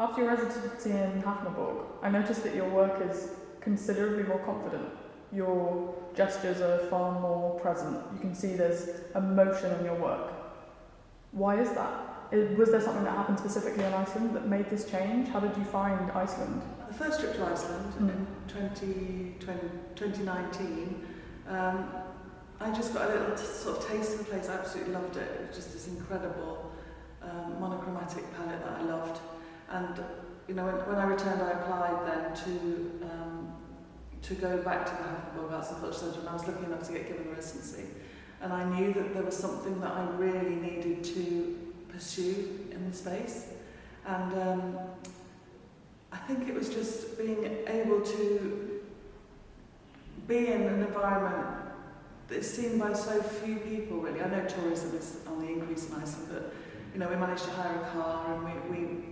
After your residency in Hafnaborg, I noticed that your work is considerably more confident. Your gestures are far more present. You can see there's emotion in your work. Why is that? Was there something that happened specifically in Iceland that made this change? How did you find Iceland? The first trip to Iceland in 2019, I just got a little sort of taste of the place. I absolutely loved it. It was just this incredible monochromatic palette that I loved. And you know, when I returned, I applied then to go back to the Hafnaborg Arts and Culture Centre, and I was lucky enough to get given a residency. And I knew that there was something that I really needed to pursue in the space. And I think it was just being able to be in an environment that is seen by so few people, really. I know tourism is on the increase in Iceland, but you know, we managed to hire a car and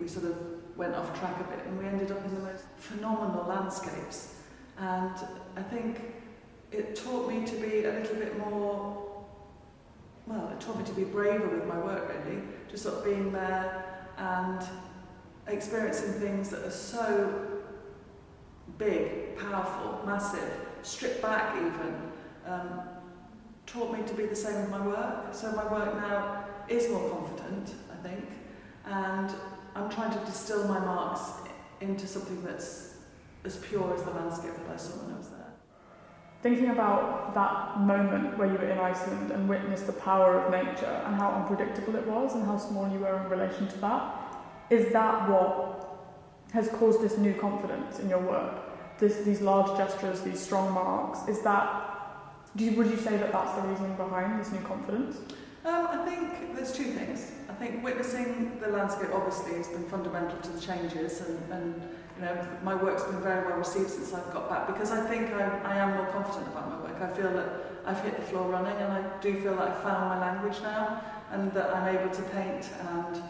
we sort of went off track a bit, and we ended up in the most phenomenal landscapes. And I think it taught me to be a little bit more, well, it taught me to be braver with my work, really. Just sort of being there and experiencing things that are so big, powerful, massive, stripped back even, taught me to be the same with my work. So my work now is more confident, I think, and I'm trying to distill my marks into something that's as pure as the landscape that I saw when I was there. Thinking about that moment where you were in Iceland and witnessed the power of nature and how unpredictable it was and how small you were in relation to that, is that what has caused this new confidence in your work? These large gestures, these strong marks, is that, would you say that that's the reasoning behind this new confidence? I think there's two things. I think witnessing the landscape obviously has been fundamental to the changes, and you know, my work's been very well received since I've got back, because I think I am more confident about my work. I feel that I've hit the floor running, and I do feel that I've found my language now, and that I'm able to paint and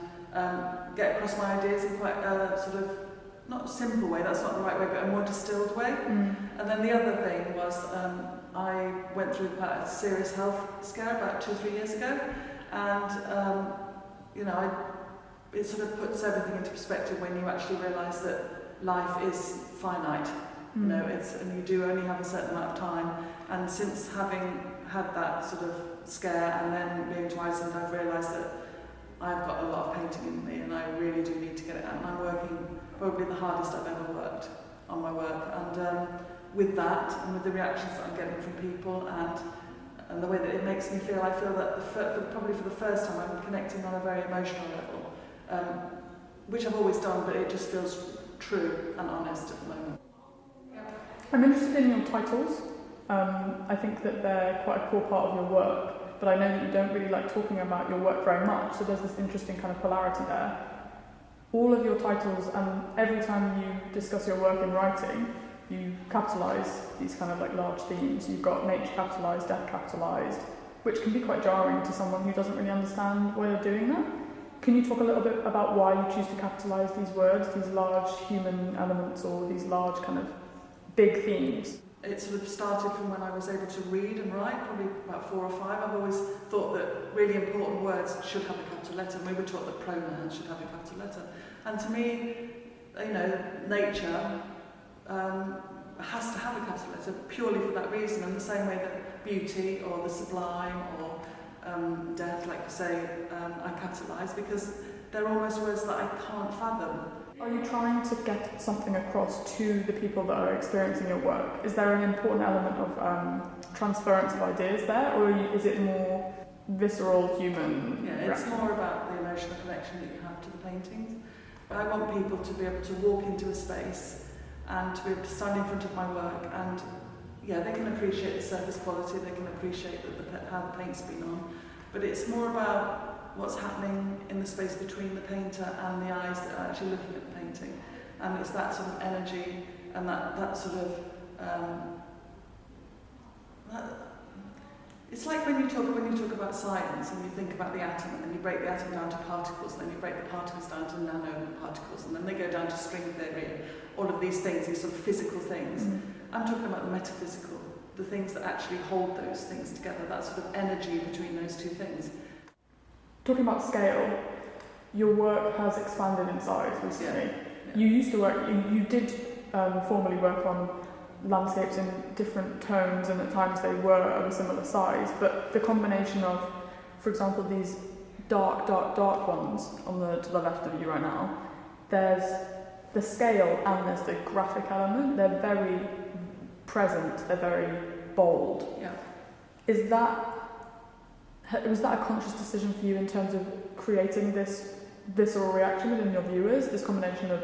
get across my ideas in quite a sort of, not a simple way, that's not the right way, but a more distilled way. And then the other thing was, I went through quite a serious health scare about 2-3 years ago, and you know, it sort of puts everything into perspective when you actually realise that life is finite. You know, and you do only have a certain amount of time. And since having had that sort of scare and then being to Iceland, I've realised that I've got a lot of painting in me, and I really do need to get it out. And I'm working probably the hardest I've ever worked on my work. And with that, and with the reactions that I'm getting from people, and the way that it makes me feel, I feel that probably for the first time I'm connecting on a very emotional level, which I've always done, but it just feels true and honest at the moment. I'm interested in your titles. I think that they're quite a core part of your work, but I know that you don't really like talking about your work very much, so there's this interesting kind of polarity there. All of your titles, and every time you discuss your work in writing, you capitalise these kind of like large themes. You've got nature capitalised, death capitalised, which can be quite jarring to someone who doesn't really understand why you're doing that. Can you talk a little bit about why you choose to capitalise these words, these large human elements, or these large kind of big themes? It sort of started from when I was able to read and write, probably about 4 or 5. I've always thought that really important words should have a capital letter, and we were taught that pronouns should have a capital letter. And to me, you know, nature has to have a capital letter purely for that reason, in the same way that beauty or the sublime or death, like you say, I capitalise, because they're almost words that I can't fathom. Are you trying to get something across to the people that are experiencing your work? Is there an important element of transference of ideas there, or is it more visceral, human? Yeah, it's more about the emotional connection that you have to the paintings. I want people to be able to walk into a space and to be able to stand in front of my work, and yeah, they can appreciate the surface quality, they can appreciate how the paint's been on, but it's more about what's happening in the space between the painter and the eyes that are actually looking at the painting. And it's that sort of energy and that sort of it's like when you talk about science and you think about the atom, and then you break the atom down to particles, then you break the particles down to nanoparticles, and then they go down to string theory, and all of these things, these sort of physical things. I'm talking about the metaphysical, the things that actually hold those things together, that sort of energy between those two things. Talking about scale, your work has expanded in size recently. Yeah. You used to work, you did formerly work on landscapes in different tones, and at times they were of a similar size, but the combination of, for example, these dark ones to the left of you right now, there's the scale and there's the graphic element. They're very present, they're very bold. Yeah. Was that a conscious decision for you in terms of creating this visceral reaction within your viewers, this combination of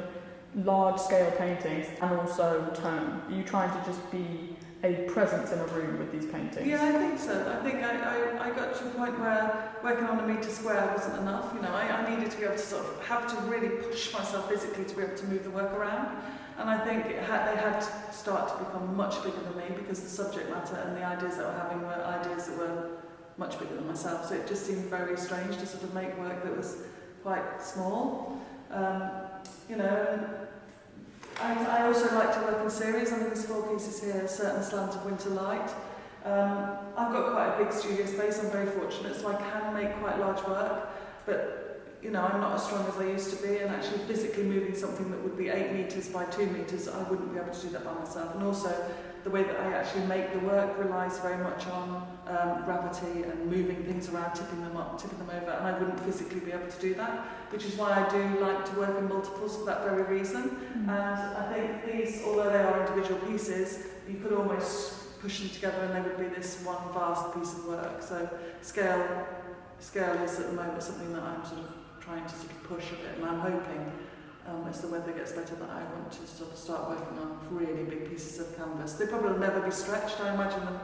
large-scale paintings and also tone? Are you trying to just be a presence in a room with these paintings? Yeah, I think so. I think I got to a point where working on a metre square wasn't enough. You know, I needed to be able to sort of have to really push myself physically to be able to move the work around. And I think they had to start to become much bigger than me, because the subject matter and the ideas that we're having were ideas that were much bigger than myself. So it just seemed very strange to sort of make work that was quite small. You know, I also like to work in series. I think there's 4 pieces here, A Certain Slant of Winter Light. I've got quite a big studio space, I'm very fortunate, so I can make quite large work, but you know, I'm not as strong as I used to be, and actually physically moving something that would be 8 metres by 2 metres, I wouldn't be able to do that by myself. And also, the way that I actually make the work relies very much on gravity and moving things around, tipping them up, tipping them over, and I wouldn't physically be able to do that, which is why I do like to work in multiples for that very reason. Mm-hmm. And I think these, although they are individual pieces, you could almost push them together and they would be this one vast piece of work. So scale is at the moment something that I'm sort of trying to sort of push a bit, and I'm hoping as the weather gets better that I want to sort of start working on really big pieces of canvas. They probably will never be stretched. I imagine them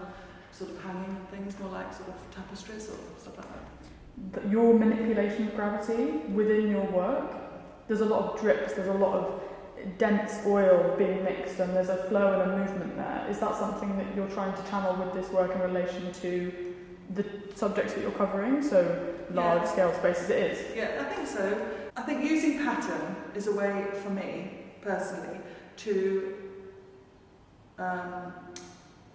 sort of hanging and things, more like sort of tapestries or stuff like that. Your manipulation of gravity within your work, there's a lot of drips, there's a lot of dense oil being mixed, and there's a flow and a movement there. Is that something that you're trying to channel with this work in relation to the subjects that you're covering, so large scale spaces? It is? Yeah, I think so. I think using pattern is a way for me, personally, to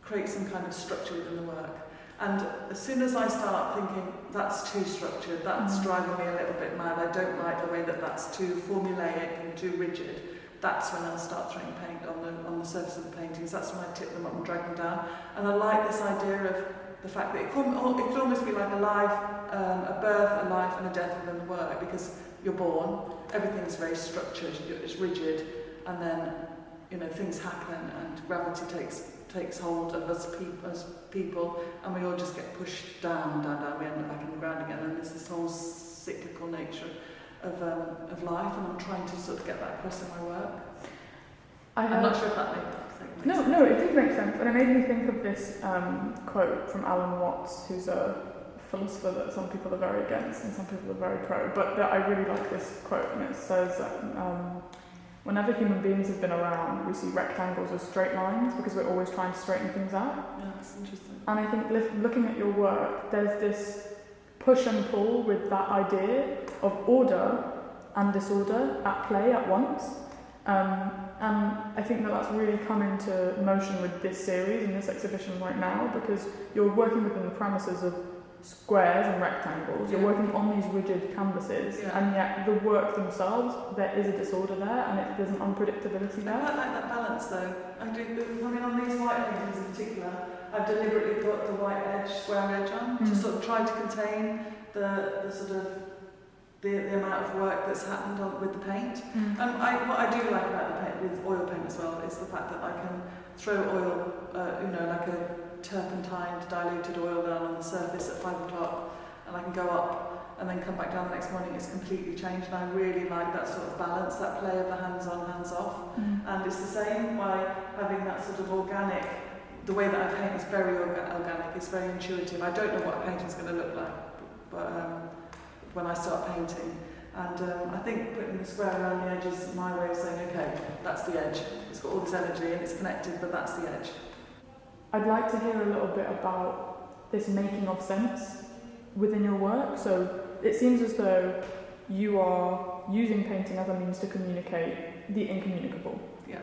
create some kind of structure within the work. And as soon as I start thinking, that's too structured, that's driving me a little bit mad, I don't like the way that that's too formulaic and too rigid, that's when I'll start throwing paint on the surface of the paintings. That's when I tip them up and drag them down. And I like this idea of the fact that it could almost be like a life, a birth, a life and a death within the work, because you're born, everything's very structured, it's rigid, and then, you know, things happen and gravity takes hold of us people, and we all just get pushed down, we end up back in the ground again, and there's this whole cyclical nature of life, and I'm trying to sort of get that across in my work. I'm not sure if that makes sense. No, it did make sense, and it made me think of this quote from Alan Watts, who's a philosopher that some people are very against and some people are very pro, but I really like this quote, and it says that whenever human beings have been around, we see rectangles as straight lines because we're always trying to straighten things out. Yeah, that's interesting. And I think looking at your work, there's this push and pull with that idea of order and disorder at play at once. And I think that that's really come into motion with this series and this exhibition right now, because you're working within the premises of squares and rectangles, you're working on these rigid canvases, and yet the work themselves, there is a disorder there, and there's an unpredictability there. I like that balance though. I mean, on these white paintings in particular, I've deliberately put the white edge, square edge on, to sort of try to contain the sort of the amount of work that's happened with the paint. What I do like about the paint, with oil paint as well, is the fact that I can throw oil, like a turpentine diluted oil down on the surface at 5 o'clock, and I can go up and then come back down the next morning. It's completely changed, and I really like that sort of balance, that play of the hands on, hands off. And it's the same by having that sort of organic, the way that I paint is very organic, it's very intuitive. I don't know what a painting's going to look like, but when I start painting, and I think putting the square around the edge is my way of saying, okay, that's the edge. It's got all this energy and it's connected, but that's the edge. I'd like to hear a little bit about this making of sense within your work. So it seems as though you are using painting as a means to communicate the incommunicable. Yeah.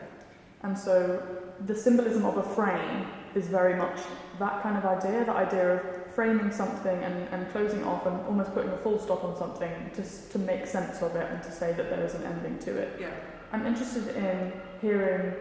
And so the symbolism of a frame is very much that kind of idea, the idea of framing something and closing it off and almost putting a full stop on something just to make sense of it and to say that there is an ending to it. Yeah. I'm interested in hearing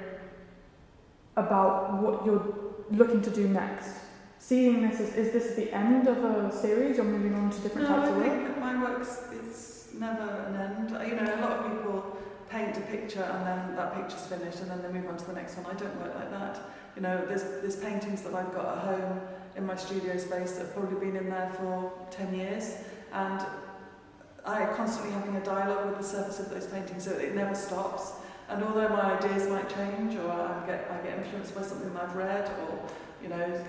about what you're looking to do next. Seeing this as, is this the end of a series or moving on to different types of work? No, I think my work's, it's never an end. You know, a lot of people paint a picture and then that picture's finished and then they move on to the next one. I don't work like that. You know, there's paintings that I've got at home in my studio space that have probably been in there for 10 years, and I'm constantly having a dialogue with the surface of those paintings, so it never stops. And although my ideas might change, or I get influenced by something that I've read, or you know,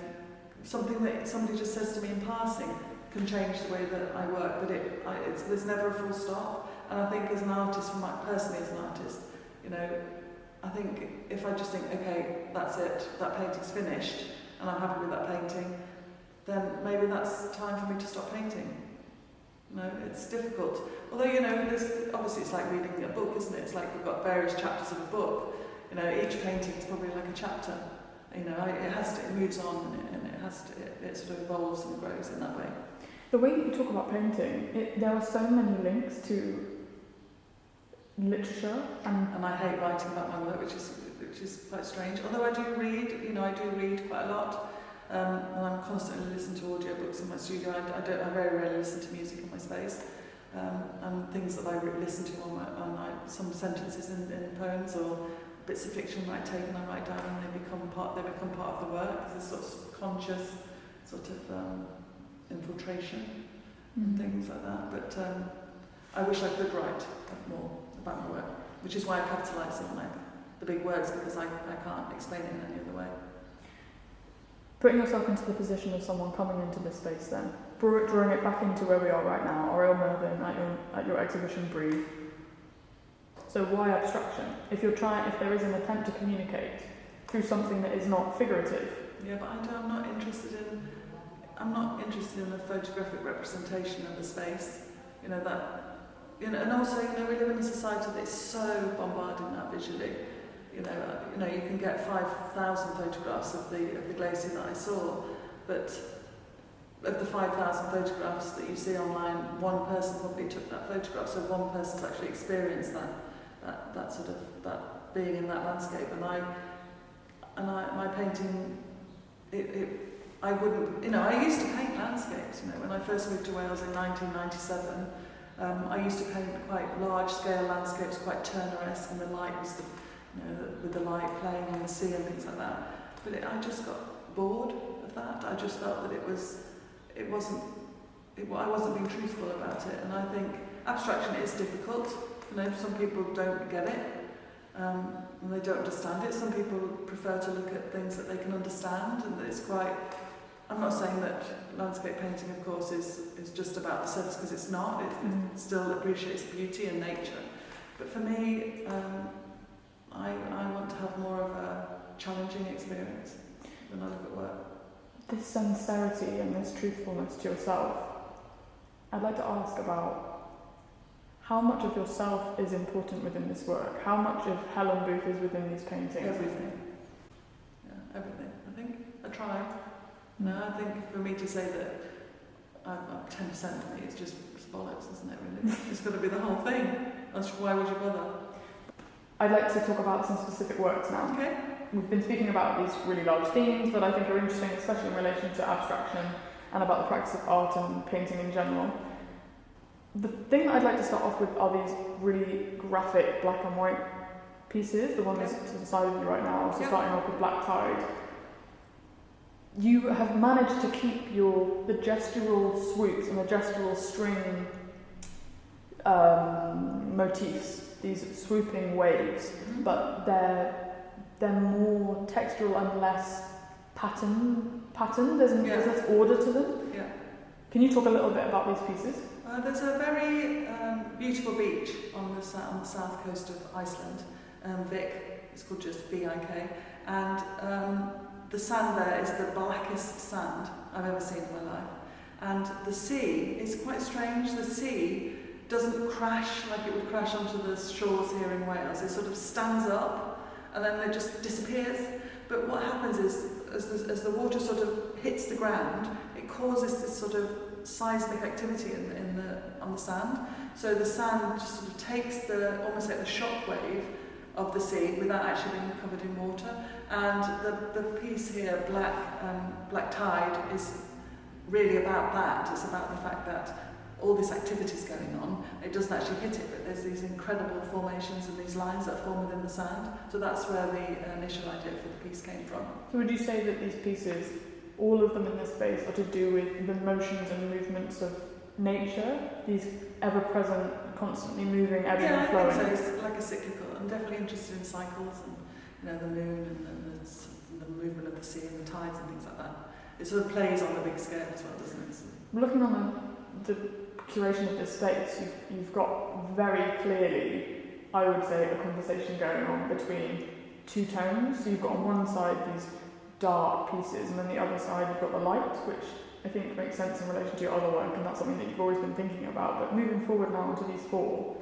something that somebody just says to me in passing can change the way that I work, but there's never a full stop. And I think as an artist, personally as an artist, you know, I think if I just think, okay, that's it, that painting's finished, and I'm happy with that painting, then maybe that's time for me to stop painting. No, it's difficult. Although, you know, obviously it's like reading a book, isn't it? It's like we've got various chapters of a book. You know, each painting is probably like a chapter. You know, it moves on, and it sort of evolves and grows in that way. The way you talk about painting, there are so many links to literature, and I hate writing about my work, which is quite strange. Although I do read quite a lot, and I'm constantly listening to audiobooks in my studio. I very rarely listen to music in my space, and things that I listen to on some sentences in poems or bits of fiction that I take and I write down, and they become part of the work. There's sort of conscious sort of infiltration and things like that. But I wish I could write more about my work, which is why I capitalise on the big words, because I can't explain it in any other way. Putting yourself into the position of someone coming into this space then, drawing it back into where we are right now, Oriel Mervyn at your exhibition Breathe. So why abstraction? If there is an attempt to communicate through something that is not figurative. Yeah, but I'm not interested in a photographic representation of the space. You know, and also, you know, we live in a society that is so bombarded now visually. You know, you can get 5,000 photographs of the glacier that I saw, but of the 5,000 photographs that you see online, one person probably took that photograph, so one person's actually experienced that sort of that being in that landscape. And my painting, I wouldn't, you know, I used to paint landscapes. You know, when I first moved to Wales in 1997, I used to paint quite large-scale landscapes, quite Turner-esque, and the light was with the light playing on the sea and things like that. But I just got bored of that. I just felt that I wasn't being truthful about it. And I think abstraction is difficult. You know, some people don't get it, and they don't understand it. Some people prefer to look at things that they can understand, and it's quite. I'm not saying that landscape painting, of course, is just about the surface, because it's not. It still appreciates beauty and nature. But for me, I want to have more of a challenging experience when I look at work. This sincerity and this truthfulness to yourself, I'd like to ask about how much of yourself is important within this work? How much of Helen Booth is within these paintings? Everything. Yeah, everything. I think I try. No, I think for me to say that 10% of me is just bollocks, isn't it, really? It's got to be the whole thing. Else why would you bother? I'd like to talk about some specific works now. Okay. We've been speaking about these really large themes that I think are interesting, especially in relation to abstraction and about the practice of art and painting in general. The thing that I'd like to start off with are these really graphic black and white pieces, the one that's to the side of you right now, so starting off with Black Tide. You have managed to keep the gestural swoops and the gestural string motifs, these swooping waves, but they're more textural and less pattern. There's less order to them. Yeah. Can you talk a little bit about these pieces? There's a very beautiful beach on the south coast of Iceland, Vik. It's called just V-I-K, and the sand there is the blackest sand I've ever seen in my life. And the sea is quite strange. The sea doesn't crash like it would crash onto the shores here in Wales. It sort of stands up and then it just disappears. But what happens is, as the water sort of hits the ground, it causes this sort of seismic activity on the sand. So the sand just sort of takes almost like the shock wave of the sea without actually being covered in water. And the piece here, Black Tide, is really about that. It's about the fact that all this activity is going on. It doesn't actually hit it, but there's these incredible formations and these lines that form within the sand. So that's where the initial idea for the piece came from. So would you say that these pieces, all of them in this space, are to do with the motions and movements of nature? These ever-present, constantly moving, ebbing and flowing? Yeah, I think so. It's like a cyclical. I'm definitely interested in cycles and, you know, the moon and the movement of the sea and the tides and things like that. It sort of plays on the big scale as well, doesn't it? Looking on the curation of this space, you've got very clearly, I would say, a conversation going on between two tones. So you've got on one side these dark pieces, and then the other side you've got the light, which I think makes sense in relation to your other work, and that's something that you've always been thinking about. But moving forward now onto these four,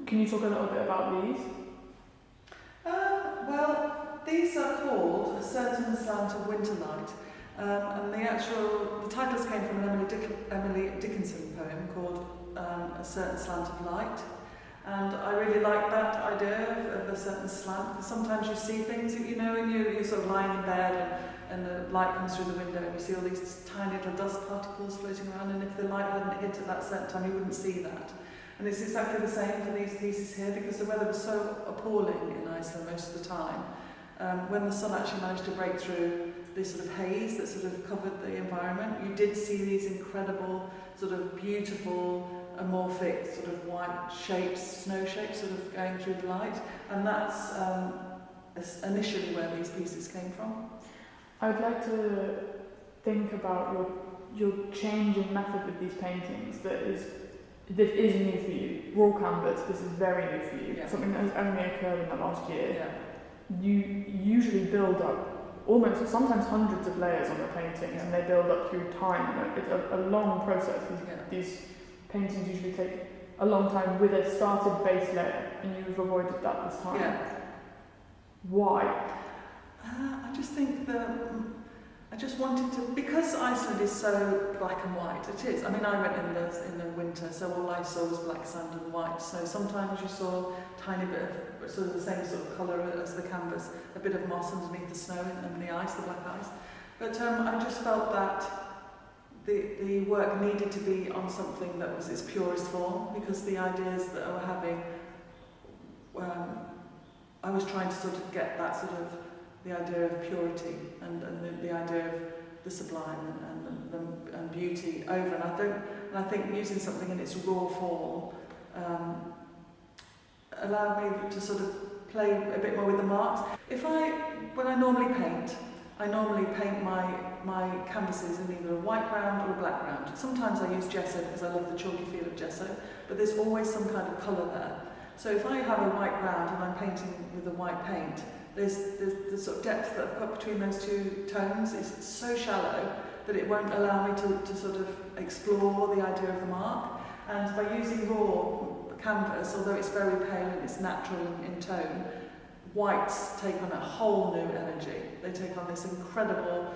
can you talk a little bit about these? Well, these are called A Certain Slant of Winter Light. And the titles came from an Emily Dickinson poem called A Certain Slant of Light. And I really like that idea of a certain slant, because sometimes you see things, you know, and you're sort of lying in bed and the light comes through the window and you see all these tiny little dust particles floating around, and if the light hadn't hit at that certain time, you wouldn't see that. And it's exactly the same for these pieces here, because the weather was so appalling in Iceland most of the time. When the sun actually managed to break through this sort of haze that sort of covered the environment, you did see these incredible, sort of beautiful, amorphic, sort of white shapes, snow shapes, sort of going through the light. And that's initially where these pieces came from. I would like to think about your change in method with these paintings that is new for you. Raw canvas, this is very new for you. Yeah. Something that has only occurred in the last year. Yeah. You usually build up almost, sometimes hundreds of layers on the paintings, and they build up through time. It's a long process. These paintings usually take a long time with a started base layer, and you've avoided that this time. Yeah. Why? I just think that I just wanted to, because Iceland is so black and white, it is. I mean, I went in the winter, so all I saw was black sand and white snow. Sometimes you saw a tiny bit of sort of the same sort of colour as the canvas, a bit of moss underneath the snow and the ice, the black ice. But I just felt that the work needed to be on something that was its purest form, because the ideas that I were having, I was trying to sort of get that sort of the idea of purity and the idea of the sublime and beauty over. And I think using something in its raw form allowed me to sort of play a bit more with the marks. When I normally paint my canvases in either a white ground or a black ground. Sometimes I use gesso because I love the chalky feel of gesso, but there's always some kind of colour there. So if I have a white ground and I'm painting with a white paint, there's the sort of depth that I've got between those two tones is so shallow that it won't allow me to sort of explore the idea of the mark. And by using raw canvas, although it's very pale and it's natural in tone, whites take on a whole new energy. They take on this incredible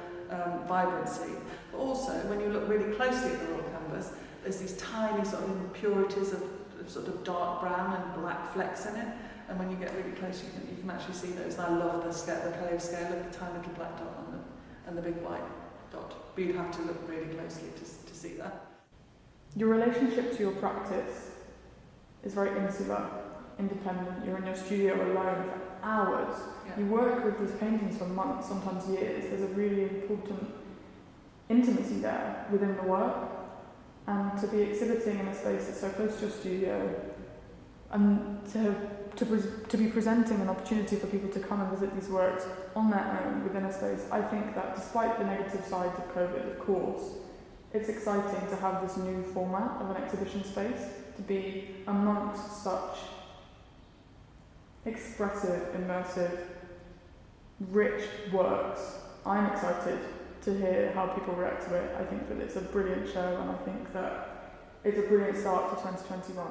vibrancy. But also, when you look really closely at the raw canvas, there's these tiny sort of impurities of sort of dark brown and black flecks in it. And when you get really close, you can actually see those. And I love the play of scale of the tiny little black dot and the big white dot. But you'd have to look really closely to see that. Your relationship to your practice is very insular, independent. You're in your studio alone for hours. Yeah. You work with these paintings for months, sometimes years. There's a really important intimacy there within the work. And to be exhibiting in a space that's so close to your studio, and to be presenting an opportunity for people to come and visit these works on their own within a space, I think that despite the negative sides of COVID, of course, it's exciting to have this new format of an exhibition space, to be amongst such expressive, immersive, rich works. I'm excited to hear how people react to it. I think that it's a brilliant show, and I think that it's a brilliant start to 2021.